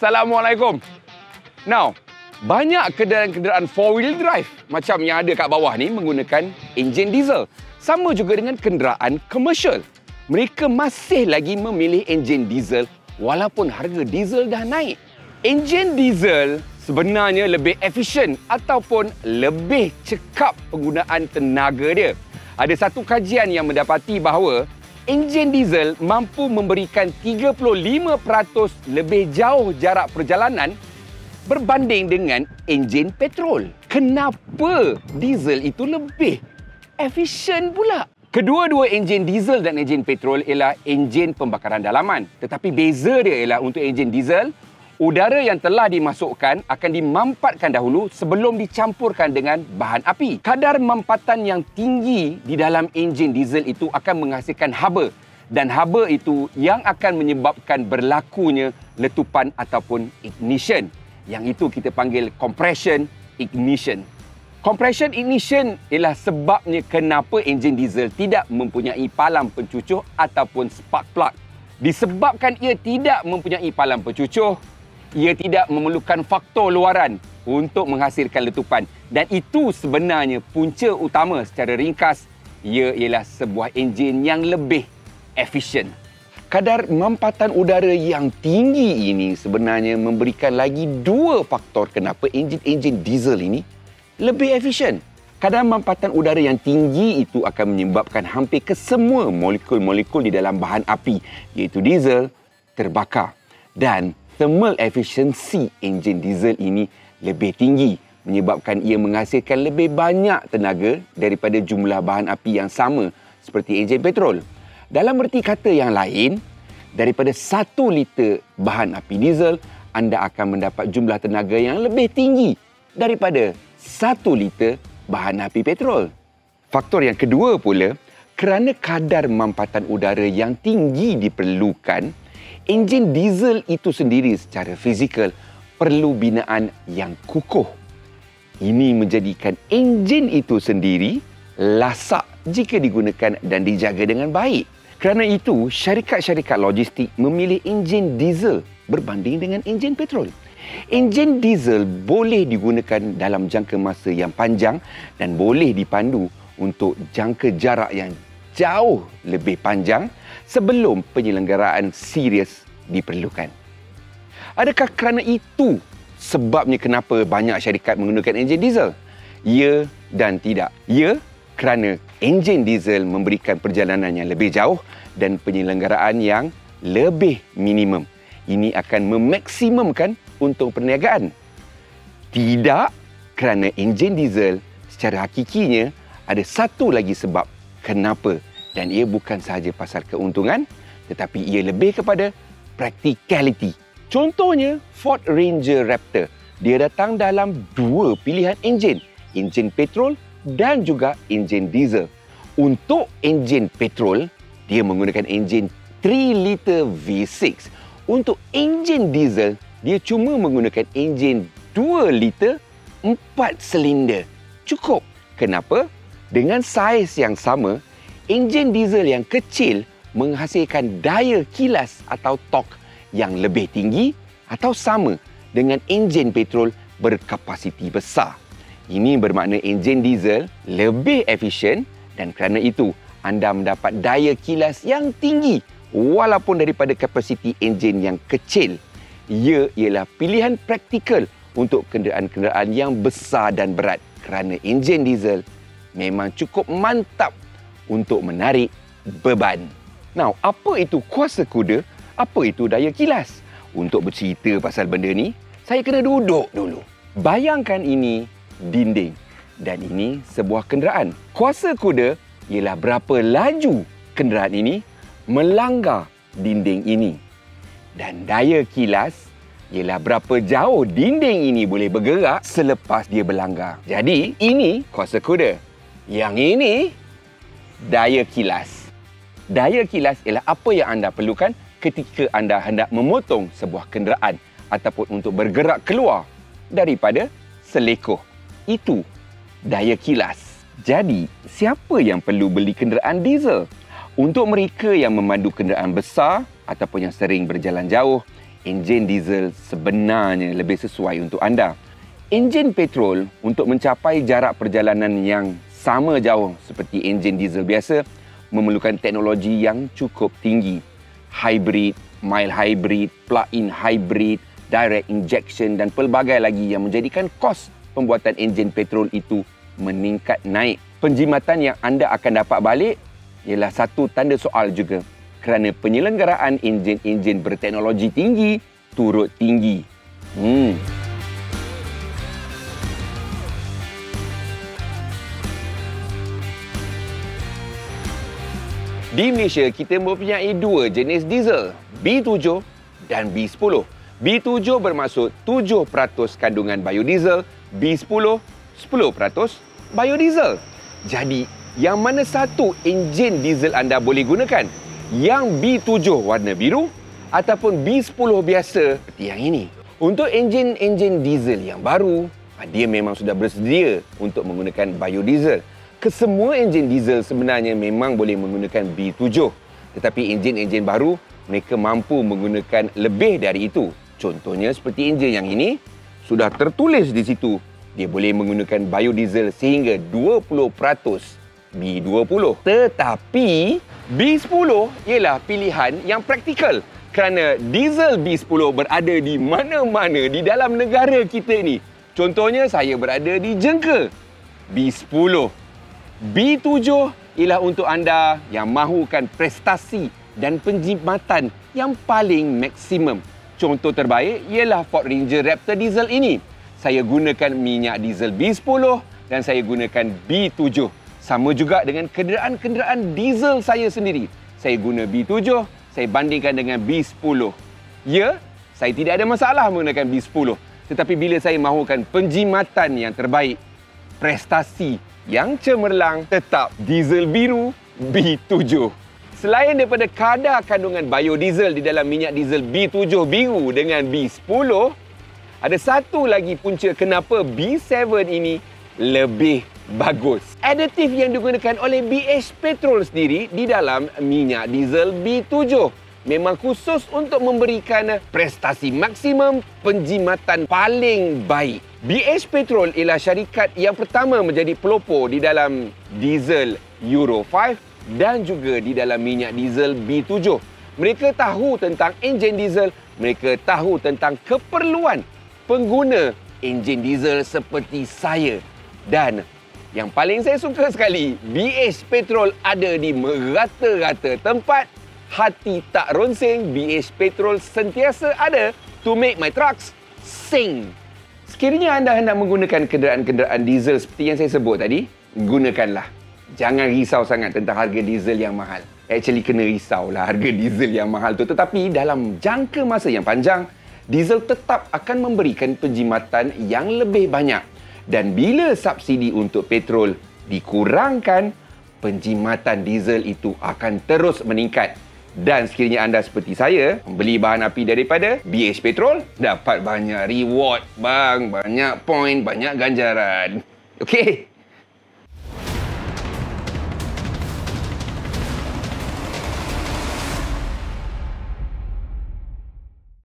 Assalamualaikum. Now, banyak kenderaan-kenderaan 4-wheel drive macam yang ada kat bawah ni menggunakan enjin diesel. Sama juga dengan kenderaan komersial. Mereka masih lagi memilih enjin diesel walaupun harga diesel dah naik. Enjin diesel sebenarnya lebih efisien ataupun lebih cekap penggunaan tenaga dia. Ada satu kajian yang mendapati bahawa enjin diesel mampu memberikan 35% lebih jauh jarak perjalanan berbanding dengan enjin petrol. Kenapa diesel itu lebih efisien pula? Kedua-dua enjin diesel dan enjin petrol ialah enjin pembakaran dalaman. Tetapi beza dia ialah untuk enjin diesel, udara yang telah dimasukkan akan dimampatkan dahulu sebelum dicampurkan dengan bahan api. Kadar mampatan yang tinggi di dalam enjin diesel itu akan menghasilkan haba. Dan haba itu yang akan menyebabkan berlakunya letupan ataupun ignition. Yang itu kita panggil compression ignition. Compression ignition ialah sebabnya kenapa enjin diesel tidak mempunyai palang pencucuh ataupun spark plug. Disebabkan ia tidak mempunyai palang pencucuh, ia tidak memerlukan faktor luaran untuk menghasilkan letupan. Dan itu sebenarnya punca utama secara ringkas, ia ialah sebuah enjin yang lebih efisien. Kadar mampatan udara yang tinggi ini sebenarnya memberikan lagi dua faktor kenapa enjin-enjin diesel ini lebih efisien. Kadar mampatan udara yang tinggi itu akan menyebabkan hampir kesemua molekul-molekul di dalam bahan api, iaitu diesel, terbakar. Dan thermal efficiency enjin diesel ini lebih tinggi, menyebabkan ia menghasilkan lebih banyak tenaga daripada jumlah bahan api yang sama seperti enjin petrol. Dalam erti kata yang lain, daripada 1 liter bahan api diesel, anda akan mendapat jumlah tenaga yang lebih tinggi daripada 1 liter bahan api petrol. Faktor yang kedua pula, kerana kadar mampatan udara yang tinggi diperlukan, enjin diesel itu sendiri secara fizikal perlu binaan yang kukuh. Ini menjadikan enjin itu sendiri lasak jika digunakan dan dijaga dengan baik. Kerana itu, syarikat-syarikat logistik memilih enjin diesel berbanding dengan enjin petrol. Enjin diesel boleh digunakan dalam jangka masa yang panjang dan boleh dipandu untuk jangka jarak yang jauh lebih panjang sebelum penyelenggaraan serius diperlukan. Adakah kerana itu sebabnya kenapa banyak syarikat menggunakan enjin diesel? Ya dan tidak. Ya, kerana enjin diesel memberikan perjalanan yang lebih jauh dan penyelenggaraan yang lebih minimum. Ini akan memaksimumkan untung perniagaan. Tidak, kerana enjin diesel secara hakikinya ada satu lagi sebab kenapa, dan ia bukan sahaja pasal keuntungan tetapi ia lebih kepada practicality. Contohnya Ford Ranger Raptor. Dia datang dalam dua pilihan enjin, enjin petrol dan juga enjin diesel. Untuk enjin petrol, dia menggunakan enjin 3 liter V6. Untuk enjin diesel, dia cuma menggunakan enjin 2 liter 4 silinder. Cukup. Kenapa? Dengan saiz yang sama, enjin diesel yang kecil menghasilkan daya kilas atau torque yang lebih tinggi atau sama dengan enjin petrol berkapasiti besar. Ini bermakna enjin diesel lebih efisien dan kerana itu anda mendapat daya kilas yang tinggi walaupun daripada kapasiti enjin yang kecil. Ia ialah pilihan praktikal untuk kenderaan-kenderaan yang besar dan berat kerana enjin diesel memang cukup mantap untuk menarik beban. Now, apa itu kuasa kuda? Apa itu daya kilas? Untuk bercerita pasal benda ni, saya kena duduk dulu. Bayangkan ini dinding dan ini sebuah kenderaan. Kuasa kuda ialah berapa laju kenderaan ini melanggar dinding ini. Dan daya kilas ialah berapa jauh dinding ini boleh bergerak selepas dia berlanggar. Jadi, ini kuasa kuda. Yang ini daya kilas. Daya kilas ialah apa yang anda perlukan ketika anda hendak memotong sebuah kenderaan ataupun untuk bergerak keluar daripada selekoh. Itu daya kilas. Jadi, siapa yang perlu beli kenderaan diesel? Untuk mereka yang memandu kenderaan besar ataupun yang sering berjalan jauh, enjin diesel sebenarnya lebih sesuai untuk anda. Enjin petrol untuk mencapai jarak perjalanan yang sama jauh seperti enjin diesel biasa memerlukan teknologi yang cukup tinggi. Hybrid, mild hybrid, plug-in hybrid, direct injection dan pelbagai lagi yang menjadikan kos pembuatan enjin petrol itu meningkat naik. Penjimatan yang anda akan dapat balik ialah satu tanda soal juga kerana penyelenggaraan enjin-enjin berteknologi tinggi turut tinggi. Di Malaysia, kita mempunyai dua jenis diesel, B7 dan B10. B7 bermaksud 7% kandungan biodiesel, B10, 10% biodiesel. Jadi, yang mana satu enjin diesel anda boleh gunakan? Yang B7 warna biru ataupun B10 biasa seperti yang ini. Untuk enjin-enjin diesel yang baru, dia memang sudah bersedia untuk menggunakan biodiesel. Kesemua enjin diesel sebenarnya memang boleh menggunakan B7. Tetapi enjin-enjin baru, mereka mampu menggunakan lebih dari itu. Contohnya seperti enjin yang ini, sudah tertulis di situ. Dia boleh menggunakan biodiesel sehingga 20% B20. Tetapi B10 ialah pilihan yang praktikal kerana diesel B10 berada di mana-mana di dalam negara kita ni. Contohnya saya berada di Jengka. B10. B7 ialah untuk anda yang mahukan prestasi dan penjimatan yang paling maksimum. Contoh terbaik ialah Ford Ranger Raptor diesel ini. Saya gunakan minyak diesel B10 dan saya gunakan B7. Sama juga dengan kenderaan-kenderaan diesel saya sendiri. Saya guna B7, saya bandingkan dengan B10. Ya, saya tidak ada masalah menggunakan B10. Tetapi bila saya mahukan penjimatan yang terbaik, prestasi yang cemerlang, tetap diesel biru B7. Selain daripada kadar kandungan biodiesel di dalam minyak diesel B7 biru dengan B10, ada satu lagi punca kenapa B7 ini lebih bagus. Aditif yang digunakan oleh BH Petrol sendiri di dalam minyak diesel B7 memang khusus untuk memberikan prestasi maksimum penjimatan paling baik. BH Petrol ialah syarikat yang pertama menjadi pelopor di dalam diesel Euro 5 dan juga di dalam minyak diesel B7. Mereka tahu tentang enjin diesel, mereka tahu tentang keperluan pengguna enjin diesel seperti saya. Dan yang paling saya suka sekali, BH Petrol ada di merata-rata tempat. Hati tak ronsing, BH Petrol sentiasa ada to make my trucks sing. Sekiranya anda hendak menggunakan kenderaan-kenderaan diesel seperti yang saya sebut tadi, gunakanlah. Jangan risau sangat tentang harga diesel yang mahal. Actually, kena risaulah harga diesel yang mahal tu. Tetapi dalam jangka masa yang panjang, diesel tetap akan memberikan penjimatan yang lebih banyak. Dan bila subsidi untuk petrol dikurangkan, penjimatan diesel itu akan terus meningkat. Dan sekiranya anda seperti saya, membeli bahan api daripada BH Petrol, dapat banyak reward bang, banyak point, banyak ganjaran. Okey?